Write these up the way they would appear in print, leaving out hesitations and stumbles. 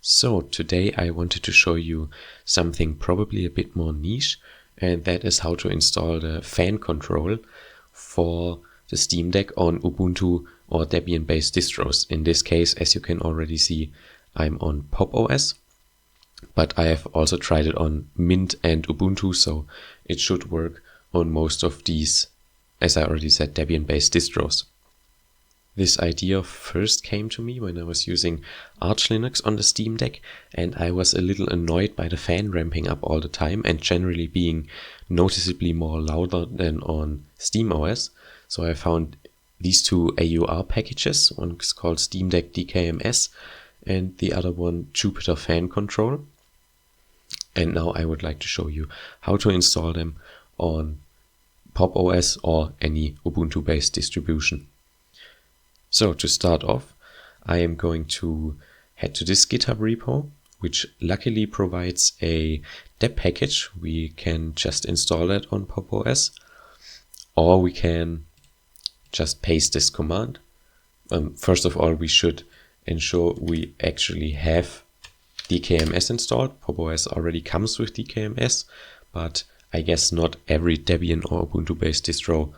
So today I wanted to show you something probably a bit more niche, and that is how to install the fan control for the Steam Deck on Ubuntu or Debian based distros. In this case, as you can already see, I'm on Pop! OS, but I have also tried it on Mint and Ubuntu, so it should work on most of these, as I already said, Debian based distros. This idea first came to me when I was using Arch Linux on the Steam Deck, and I was a little annoyed by the fan ramping up all the time and generally being noticeably more louder than on SteamOS. So I found these two AUR packages. One is called Steam Deck dkms and the other one jupiter-fan-control. And now I would like to show you how to install them on Pop! OS or any Ubuntu based distribution. So to start off, I am going to head to this GitHub repo, which luckily provides a deb package. We can just install that on Pop! OS, or we can just paste this command. First of all, we should ensure we actually have dkms installed. Pop! OS already comes with dkms, but I guess not every Debian or Ubuntu based distro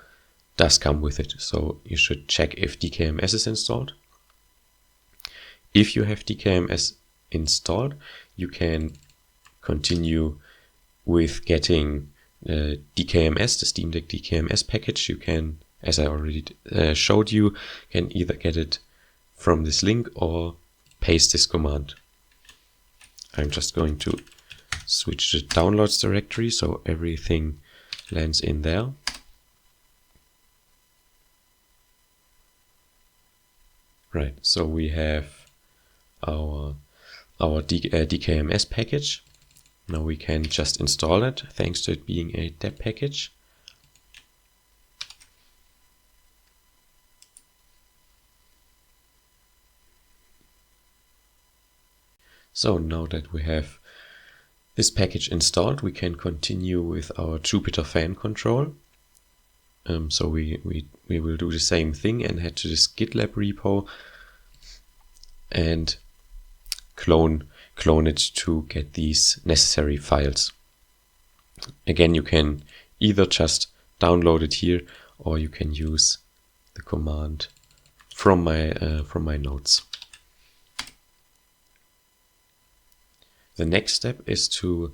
does come with it, so you should check if dkms is installed. If you have dkms installed, you can continue with getting dkms, the Steam Deck dkms package. You can, as I already showed you, can either get it from this link or paste this command. I'm just going to switch the downloads directory so everything lands in there. Right, so we have our dkms package. Now we can just install it, thanks to it being a deb package. So now that we have this package installed, we can continue with our Jupyter fan control. So we will do the same thing and head to this GitLab repo and clone it to get these necessary files. Again, you can either just download it here, or you can use the command from my notes. The next step is to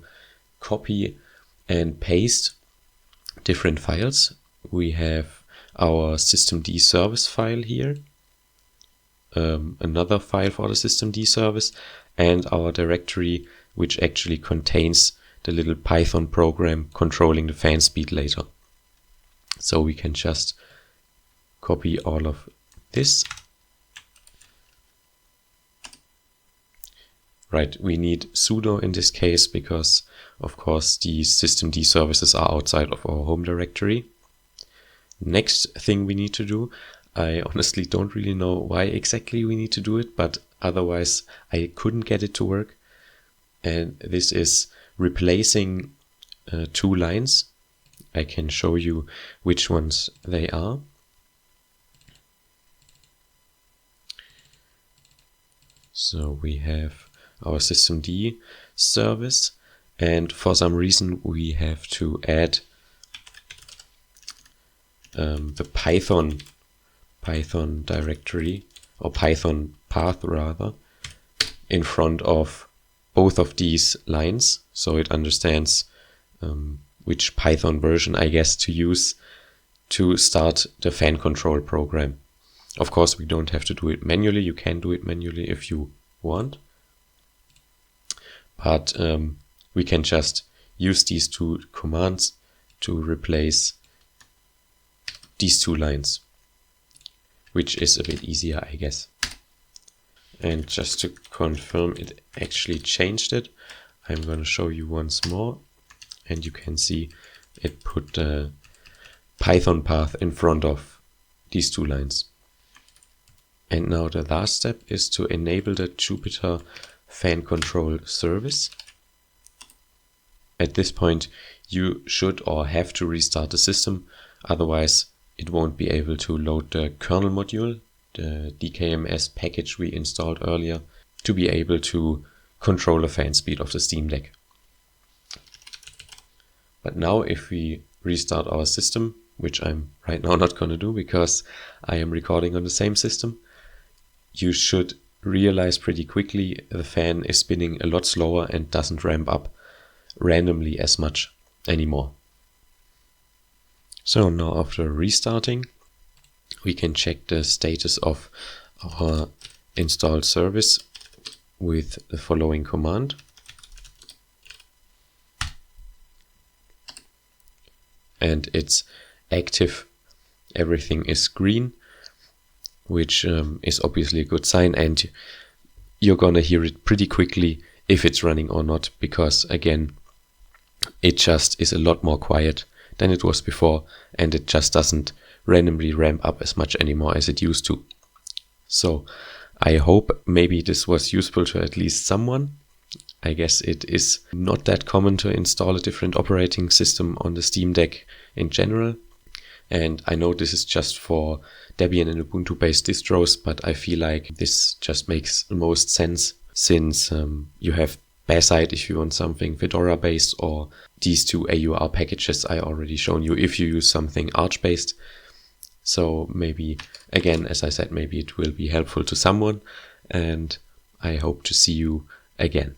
copy and paste different files. We have our systemd service file here, another file for the systemd service, and our directory, which actually contains the little Python program controlling the fan speed later. So we can just copy all of this. Right, we need sudo in this case because, of course, these systemd services are outside of our home directory. Next thing we need to do, I honestly don't really know why exactly we need to do it, but otherwise I couldn't get it to work. And this is replacing two lines. I can show you which ones they are. So we have our systemd service, and for some reason we have to add the Python directory, or Python path rather, in front of both of these lines, so it understands which Python version, I guess, to use to start the fan control program. Of course, we don't have to do it manually. You can do it manually if you want, but we can just use these two commands to replace these two lines, which is a bit easier, I guess. And just to confirm it actually changed it, I'm going to show you once more, and you can see it put the Python path in front of these two lines. And now the last step is to enable the Jupyter fan control service. At this point, you should or have to restart the system, otherwise it won't be able to load the kernel module, the dkms package we installed earlier, to be able to controller fan speed of the Steam Deck. But now if we restart our system, which I'm right now not going to do because I am recording on the same system, you should realize pretty quickly the fan is spinning a lot slower and doesn't ramp up randomly as much anymore. So now after restarting, we can check the status of our installed service with the following command. And it's active, everything is green, which is obviously a good sign, and you're gonna hear it pretty quickly if it's running or not, because again, it just is a lot more quiet than it was before, and it just doesn't randomly ramp up as much anymore as it used to. So I hope maybe this was useful to at least someone. I guess it is not that common to install a different operating system on the Steam Deck in general. And I know this is just for Debian and Ubuntu based distros, but I feel like this just makes the most sense, since you have Bassite if you want something Fedora based, or these two AUR packages I already shown you if you use something Arch based. So maybe, again, as I said, maybe it will be helpful to someone, and I hope to see you again.